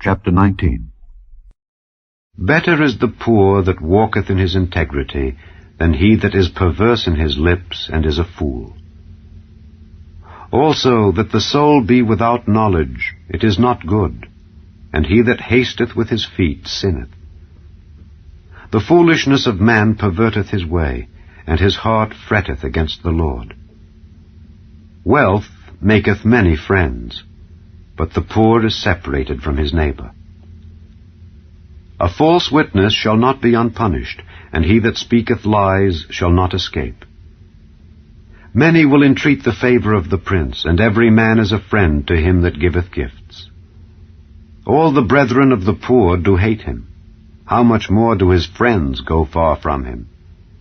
Chapter 19. Better is the poor that walketh in his integrity than he that is perverse in his lips and is a fool. Also that the soul be without knowledge, it is not good, and he that hasteth with his feet sinneth. The foolishness of man perverteth his way, and his heart fretteth against the Lord. Wealth maketh many friends, but the poor is separated from his neighbor. A false witness shall not be unpunished, and he that speaketh lies shall not escape. Many will entreat the favor of the prince, and every man is a friend to him that giveth gifts. All the brethren of the poor do hate him. How much more do his friends go far from him?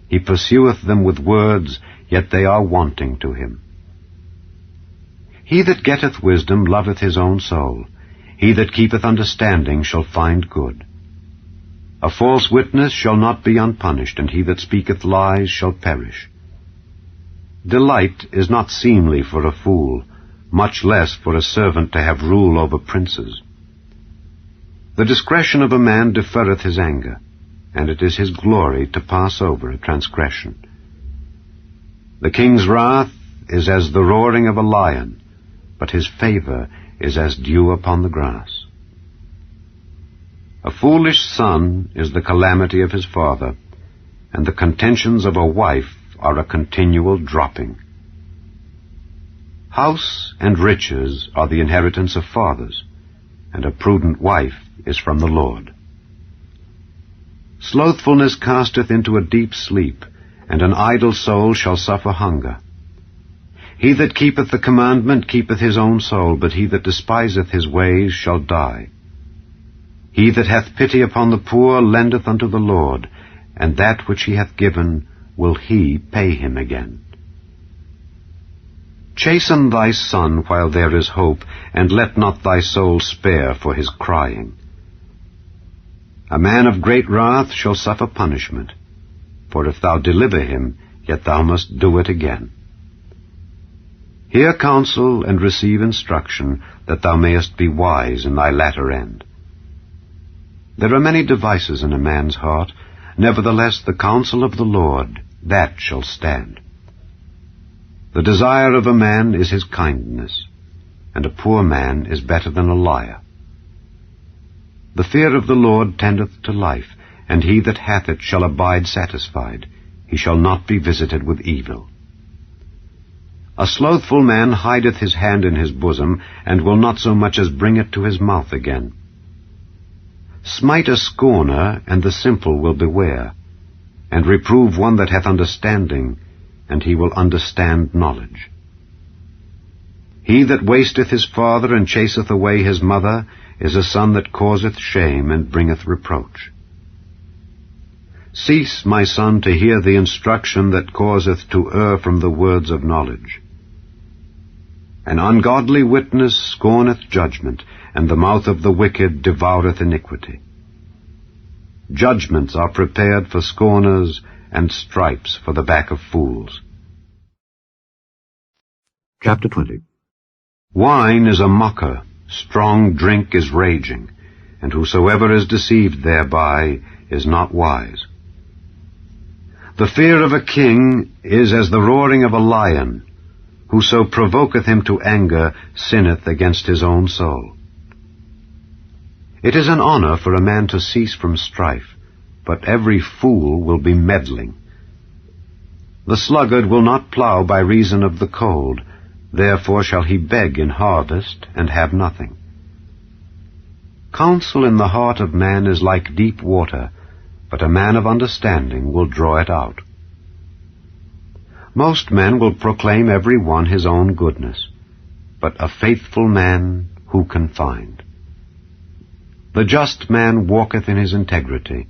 He pursueth them with words, yet they are wanting to him. He that getteth wisdom loveth his own soul. He that keepeth understanding shall find good. A false witness shall not be unpunished, and he that speaketh lies shall perish. Delight is not seemly for a fool, much less for a servant to have rule over princes. The discretion of a man deferreth his anger, and it is his glory to pass over a transgression. The king's wrath is as the roaring of a lion, but his favor is as dew upon the grass. A foolish son is the calamity of his father, and the contentions of a wife are a continual dropping. House and riches are the inheritance of fathers, and a prudent wife is from the Lord. Slothfulness casteth into a deep sleep, and an idle soul shall suffer hunger. He that keepeth the commandment keepeth his own soul, but he that despiseth his ways shall die. He that hath pity upon the poor lendeth unto the Lord, and that which he hath given will he pay him again. Chasten thy son while there is hope, and let not thy soul spare for his crying. A man of great wrath shall suffer punishment, for if thou deliver him, yet thou must do it again. Hear counsel and receive instruction, that thou mayest be wise in thy latter end. There are many devices in a man's heart, nevertheless the counsel of the Lord, that shall stand. The desire of a man is his kindness, and a poor man is better than a liar. The fear of the Lord tendeth to life, and he that hath it shall abide satisfied. He shall not be visited with evil. A slothful man hideth his hand in his bosom, and will not so much as bring it to his mouth again. Smite a scorner, and the simple will beware, and reprove one that hath understanding, and he will understand knowledge. He that wasteth his father and chaseth away his mother is a son that causeth shame and bringeth reproach. Cease, my son, to hear the instruction that causeth to err from the words of knowledge. An ungodly witness scorneth judgment, and the mouth of the wicked devoureth iniquity. Judgments are prepared for scorners, and stripes for the back of fools. Chapter 20. Wine is a mocker, strong drink is raging, and whosoever is deceived thereby is not wise. The fear of a king is as the roaring of a lion. Whoso provoketh him to anger sinneth against his own soul. It is an honor for a man to cease from strife, but every fool will be meddling. The sluggard will not plow by reason of the cold, therefore shall he beg in harvest and have nothing. Counsel in the heart of man is like deep water, but a man of understanding will draw it out. Most men will proclaim every one his own goodness, but a faithful man who can find? The just man walketh in his integrity,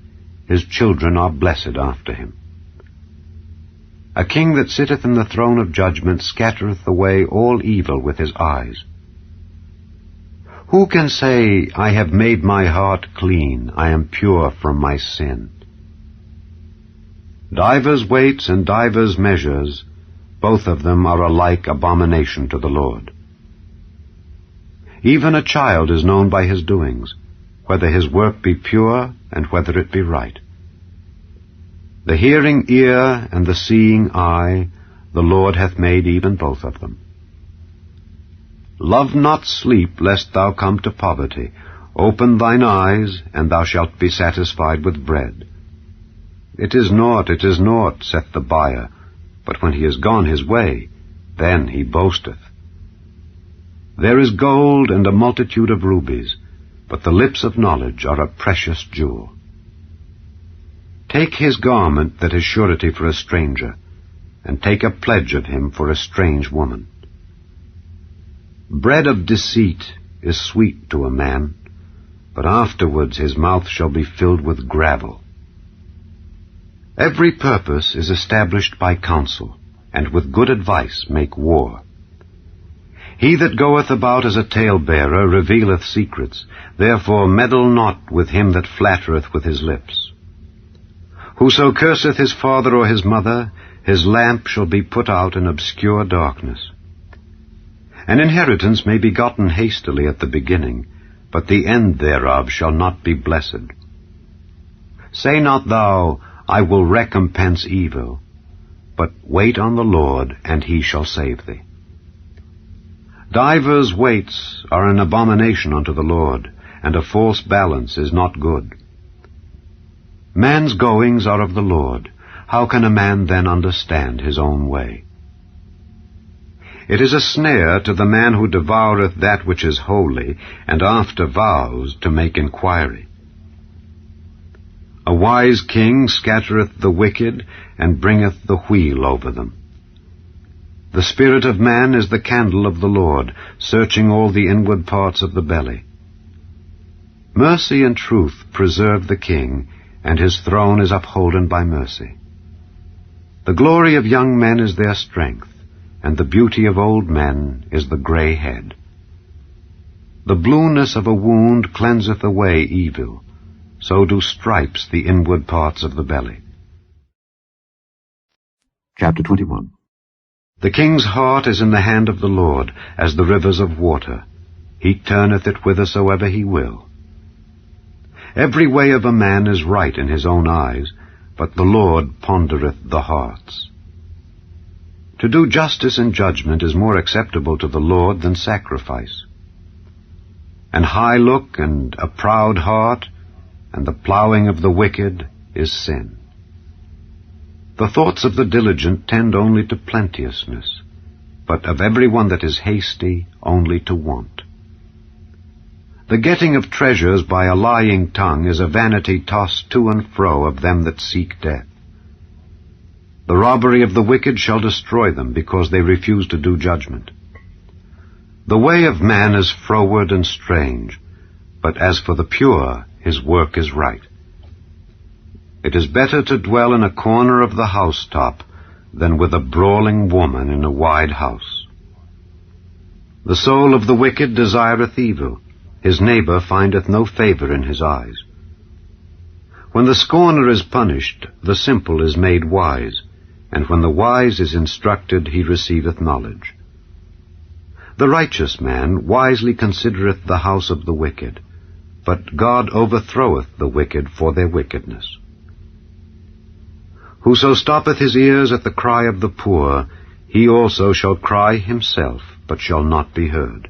his children are blessed after him. A king that sitteth in the throne of judgment scattereth away all evil with his eyes. Who can say, I have made my heart clean, I am pure from my sin? Divers weights and divers measures, both of them are alike abomination to the Lord. Even a child is known by his doings, whether his work be pure, and whether it be right. The hearing ear and the seeing eye, the Lord hath made even both of them. Love not sleep, lest thou come to poverty. Open thine eyes, and thou shalt be satisfied with bread. It is naught, saith the buyer, but when he is gone his way, then he boasteth. There is gold and a multitude of rubies, but the lips of knowledge are a precious jewel. Take his garment that is surety for a stranger, and take a pledge of him for a strange woman. Bread of deceit is sweet to a man, but afterwards his mouth shall be filled with gravel. Every purpose is established by counsel, and with good advice make war. He that goeth about as a talebearer revealeth secrets, therefore meddle not with him that flattereth with his lips. Whoso curseth his father or his mother, his lamp shall be put out in obscure darkness. An inheritance may be gotten hastily at the beginning, but the end thereof shall not be blessed. Say not thou, I will recompense evil, but wait on the Lord, and he shall save thee. Divers weights are an abomination unto the Lord, and a false balance is not good. Man's goings are of the Lord. How can a man then understand his own way? It is a snare to the man who devoureth that which is holy, and after vows to make inquiry. A wise king scattereth the wicked, and bringeth the wheel over them. The spirit of man is the candle of the Lord, searching all the inward parts of the belly. Mercy and truth preserve the king, and his throne is upholden by mercy. The glory of young men is their strength, and the beauty of old men is the gray head. The blueness of a wound cleanseth away evil, so do stripes the inward parts of the belly. Chapter 21. The king's heart is in the hand of the Lord, as the rivers of water. He turneth it whithersoever he will. Every way of a man is right in his own eyes, but the Lord pondereth the hearts. To do justice and judgment is more acceptable to the Lord than sacrifice. An high look and a proud heart, and the plowing of the wicked is sin. The thoughts of the diligent tend only to plenteousness, but of every one that is hasty only to want. The getting of treasures by a lying tongue is a vanity tossed to and fro of them that seek death. The robbery of the wicked shall destroy them, because they refuse to do judgment. The way of man is froward and strange, but as for the pure, his work is right. It is better to dwell in a corner of the housetop than with a brawling woman in a wide house. The soul of the wicked desireth evil. His neighbor findeth no favor in his eyes. When the scorner is punished, the simple is made wise, and when the wise is instructed, he receiveth knowledge. The righteous man wisely considereth the house of the wicked, but God overthroweth the wicked for their wickedness. Whoso stoppeth his ears at the cry of the poor, he also shall cry himself, but shall not be heard.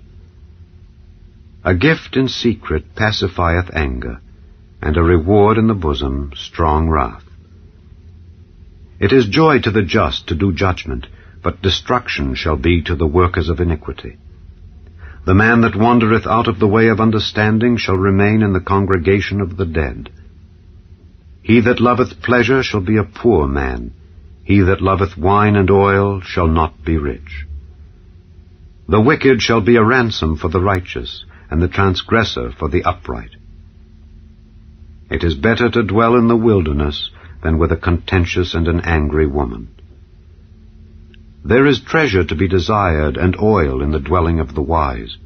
A gift in secret pacifieth anger, and a reward in the bosom strong wrath. It is joy to the just to do judgment, but destruction shall be to the workers of iniquity. The man that wandereth out of the way of understanding shall remain in the congregation of the dead. He that loveth pleasure shall be a poor man. He that loveth wine and oil shall not be rich. The wicked shall be a ransom for the righteous, and the transgressor for the upright. It is better to dwell in the wilderness than with a contentious and an angry woman. There is treasure to be desired, and oil in the dwelling of the wise,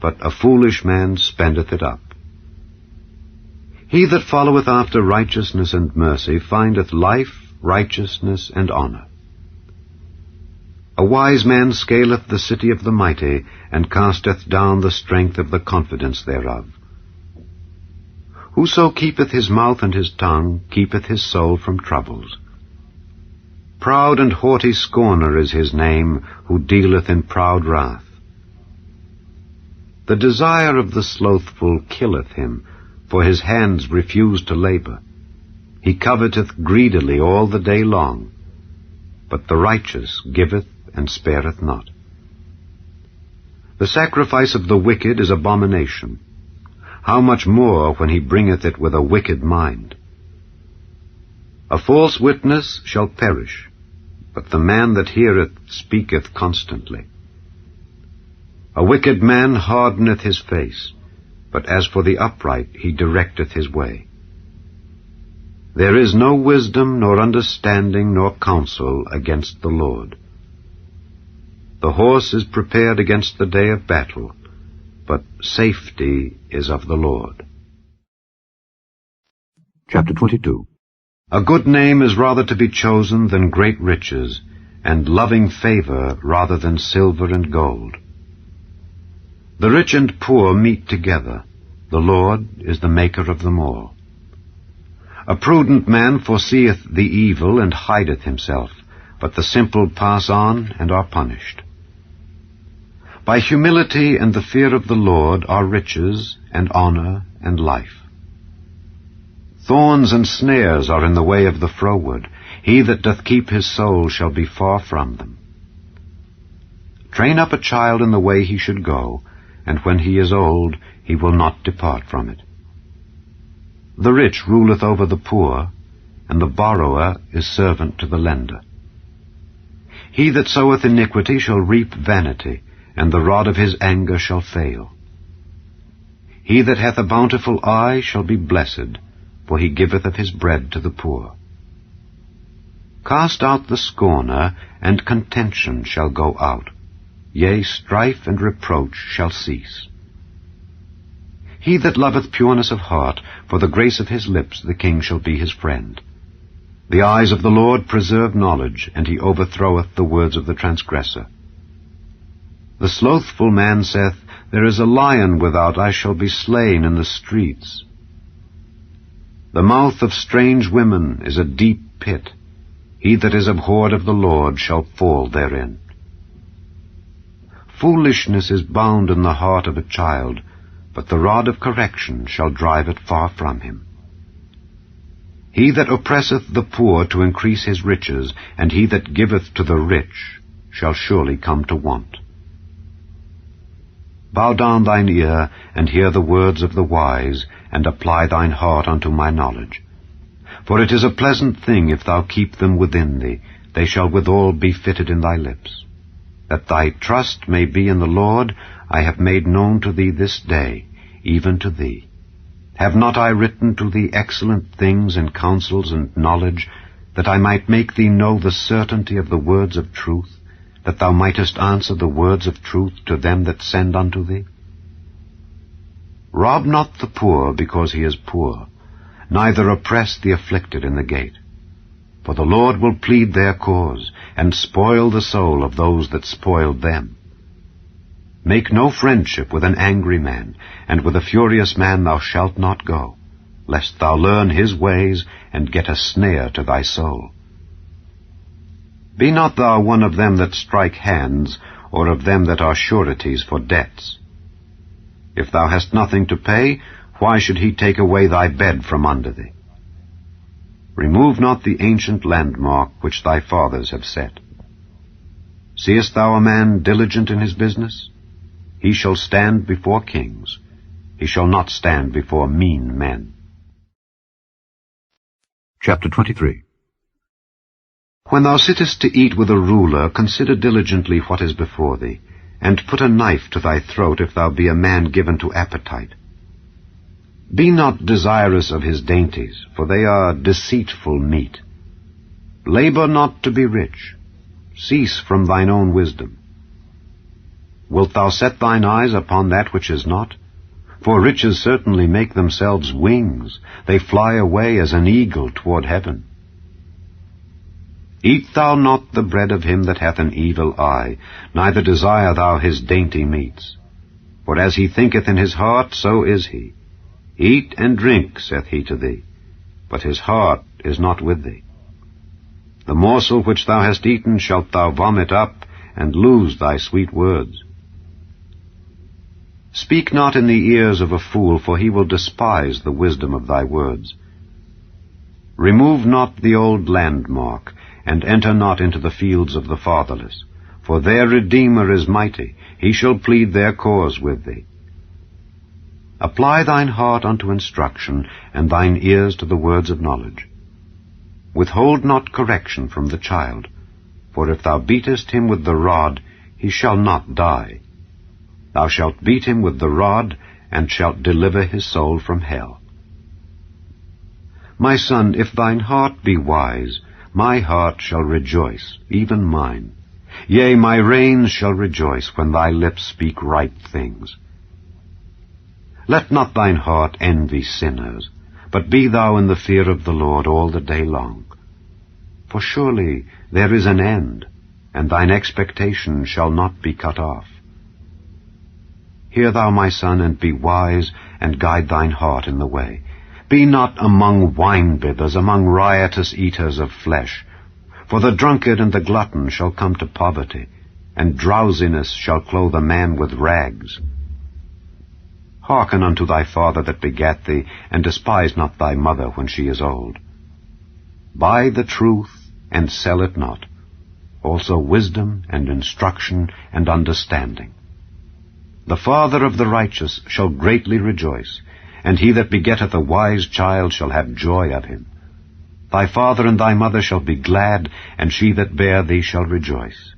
but a foolish man spendeth it up. He that followeth after righteousness and mercy findeth life, righteousness, and honor. A wise man scaleth the city of the mighty, and casteth down the strength of the confidence thereof. Whoso keepeth his mouth and his tongue keepeth his soul from troubles. Proud and haughty scorner is his name, who dealeth in proud wrath. The desire of the slothful killeth him, for his hands refuse to labor. He coveteth greedily all the day long, but the righteous giveth and spareth not. The sacrifice of the wicked is abomination. How much more when he bringeth it with a wicked mind? A false witness shall perish, but the man that heareth speaketh constantly. A wicked man hardeneth his face, but as for the upright he directeth his way. There is no wisdom, nor understanding, nor counsel against the Lord. The horse is prepared against the day of battle, but safety is of the Lord. Chapter 22. A good name is rather to be chosen than great riches, and loving favor rather than silver and gold. The rich and poor meet together. The Lord is the maker of them all. A prudent man foreseeth the evil and hideth himself, but the simple pass on and are punished. By humility and the fear of the Lord are riches and honor and life. Thorns and snares are in the way of the froward. He that doth keep his soul shall be far from them. Train up a child in the way he should go, and when he is old, he will not depart from it. The rich ruleth over the poor, and the borrower is servant to the lender. He that soweth iniquity shall reap vanity, and the rod of his anger shall fail. He that hath a bountiful eye shall be blessed, for he giveth of his bread to the poor. Cast out the scorner, and contention shall go out. Yea, strife and reproach shall cease. He that loveth pureness of heart, for the grace of his lips the king shall be his friend. The eyes of the Lord preserve knowledge, and he overthroweth the words of the transgressor. The slothful man saith, There is a lion without, I shall be slain in the streets. The mouth of strange women is a deep pit. He that is abhorred of the Lord shall fall therein. Foolishness is bound in the heart of a child, but the rod of correction shall drive it far from him. He that oppresseth the poor to increase his riches, and he that giveth to the rich, shall surely come to want. Bow down thine ear, and hear the words of the wise, and apply thine heart unto my knowledge. For it is a pleasant thing if thou keep them within thee, they shall withal be fitted in thy lips. That thy trust may be in the Lord, I have made known to thee this day, even to thee. Have not I written to thee excellent things and counsels and knowledge, that I might make thee know the certainty of the words of truth, that thou mightest answer the words of truth to them that send unto thee? Rob not the poor because he is poor, neither oppress the afflicted in the gate. For the Lord will plead their cause, and spoil the soul of those that spoiled them. Make no friendship with an angry man, and with a furious man thou shalt not go, lest thou learn his ways, and get a snare to thy soul. Be not thou one of them that strike hands, or of them that are sureties for debts. If thou hast nothing to pay, why should he take away thy bed from under thee? Remove not the ancient landmark which thy fathers have set. Seest thou a man diligent in his business? He shall stand before kings. He shall not stand before mean men. Chapter 23. When thou sittest to eat with a ruler, consider diligently what is before thee, and put a knife to thy throat if thou be a man given to appetite. Be not desirous of his dainties, for they are deceitful meat. Labor not to be rich. Cease from thine own wisdom. Wilt thou set thine eyes upon that which is not? For riches certainly make themselves wings. They fly away as an eagle toward heaven. Eat thou not the bread of him that hath an evil eye, neither desire thou his dainty meats. For as he thinketh in his heart, so is he. Eat and drink, saith he to thee, but his heart is not with thee. The morsel which thou hast eaten shalt thou vomit up, and lose thy sweet words. Speak not in the ears of a fool, for he will despise the wisdom of thy words. Remove not the old landmark, and enter not into the fields of the fatherless, for their Redeemer is mighty, he shall plead their cause with thee. Apply thine heart unto instruction, and thine ears to the words of knowledge. Withhold not correction from the child, for if thou beatest him with the rod, he shall not die. Thou shalt beat him with the rod, and shalt deliver his soul from hell. My son, if thine heart be wise, my heart shall rejoice, even mine. Yea, my reins shall rejoice when thy lips speak right things. Let not thine heart envy sinners, but be thou in the fear of the Lord all the day long. For surely there is an end, and thine expectation shall not be cut off. Hear thou, my son, and be wise, and guide thine heart in the way. Be not among winebibbers, among riotous eaters of flesh. For the drunkard and the glutton shall come to poverty, and drowsiness shall clothe a man with rags. Hearken unto thy father that begat thee, and despise not thy mother when she is old. Buy the truth, and sell it not, also wisdom, and instruction, and understanding. The father of the righteous shall greatly rejoice, and he that begetteth a wise child shall have joy of him. Thy father and thy mother shall be glad, and she that bare thee shall rejoice.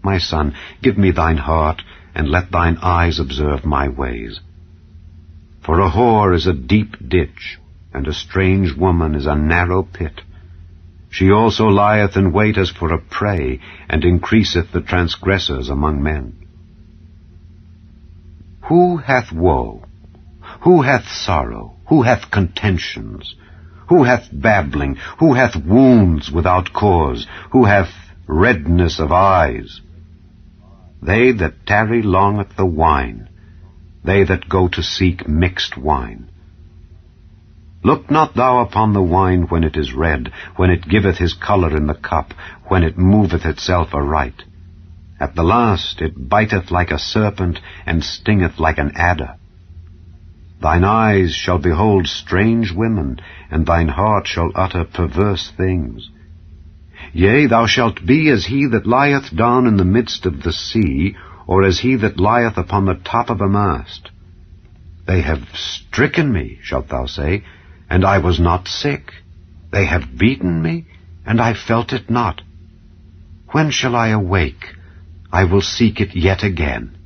My son, give me thine heart, and let thine eyes observe my ways. For a whore is a deep ditch, and a strange woman is a narrow pit. She also lieth in wait as for a prey, and increaseth the transgressors among men. Who hath woe? Who hath sorrow? Who hath contentions? Who hath babbling? Who hath wounds without cause? Who hath redness of eyes? They that tarry long at the wine, they that go to seek mixed wine. Look not thou upon the wine when it is red, when it giveth his colour in the cup, when it moveth itself aright. At the last it biteth like a serpent, and stingeth like an adder. Thine eyes shall behold strange women, and thine heart shall utter perverse things. Yea, thou shalt be as he that lieth down in the midst of the sea, or as he that lieth upon the top of a mast. They have stricken me, shalt thou say, and I was not sick. They have beaten me, and I felt it not. When shall I awake? I will seek it yet again.